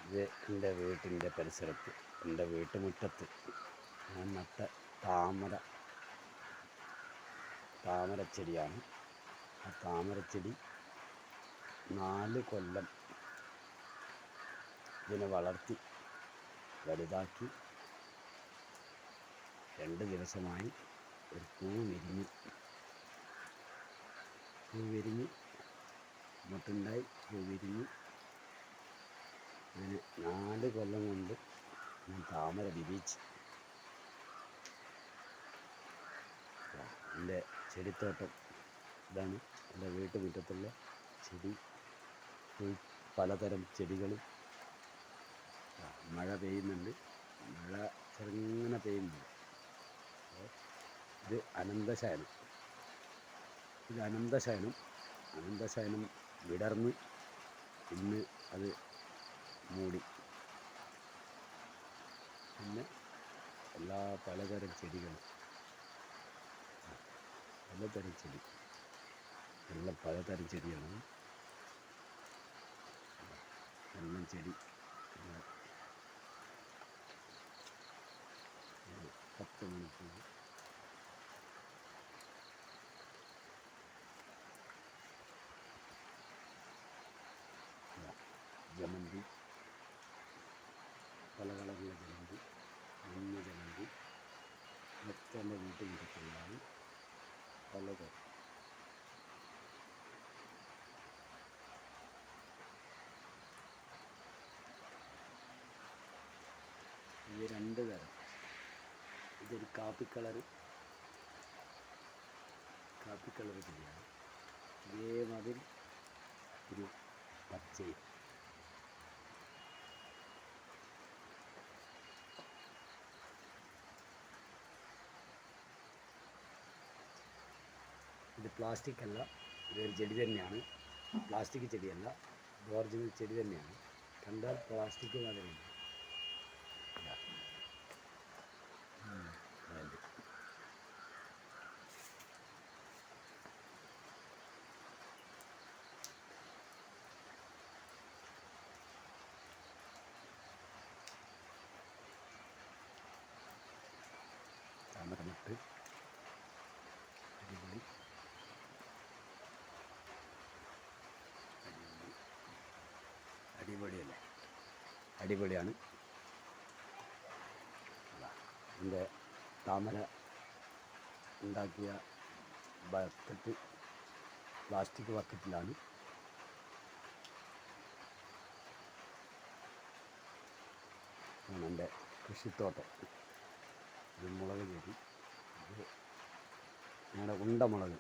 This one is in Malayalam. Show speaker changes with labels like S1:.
S1: ഇത് എൻ്റെ വീട്ടിൻ്റെ പരിസരത്ത്, എൻ്റെ വീട്ടുമുറ്റത്ത് ഞാൻ നട്ട താമരച്ചെടിയാണ്. ആ താമരച്ചെടി 4 കൊല്ലം ഇതിനെ വളർത്തി വലുതാക്കി 2 ദിവസമായി ഒരു പൂ വിരിഞ്ഞ് മുട്ടുണ്ടായി, പൂ വിരിഞ്ഞ്. അങ്ങനെ 4 കൊല്ലം കൊണ്ട് ഞാൻ താമര വിരിയിച്ച്. എൻ്റെ ചെടിത്തോട്ടം ഇതാണ്. എൻ്റെ വീട്ടുമുറ്റത്തുള്ള ചെടി, പലതരം ചെടികളും. മഴ പെയ്യുന്നുണ്ട്, മഴ ചെറുങ്ങനെ പെയ്യുന്നുണ്ട്. ഇത് അനന്തശയനം വിടർന്ന് ഇന്ന് അത് മൂടി. പിന്നെ പലതരം ചെടികൾ, എല്ലാം പലതരം ചെടിയാണ്. എല്ലാം ചെടി 10 മണിക്കൂർ ജമന്തി, പല കളറിലുള്ള ജമന്തി, മഞ്ഞ ജമന്തി, ഒക്കെ എൻ്റെ വീട്ടിൽ കിട്ടുന്നതാണ്. പലതരം ഇത് 2 തരം. ഇതൊരു കാപ്പി കളർ ചെടിയാണ്. ഇതേമാതിരി ഒരു പച്ചയും. ഇത് പ്ലാസ്റ്റിക് അല്ല, ഇതൊരു ചെടി തന്നെയാണ്. പ്ലാസ്റ്റിക് ചെടിയല്ല, ഒറിജിനൽ ചെടി തന്നെയാണ്. കണ്ടാൽ പ്ലാസ്റ്റിക് മാതിരിയുണ്ട്. താമരമട്ട് അടിപൊളിയാണ്. എൻ്റെ താമര ഉണ്ടാക്കിയ ബക്കറ്റ് പ്ലാസ്റ്റിക് ബക്കറ്റിലാണ്. എൻ്റെ കൃഷിത്തോട്ടം. ഇത് മുളക് ചെടി, ഇത് ഞങ്ങളുടെ ഉണ്ടമുളക്.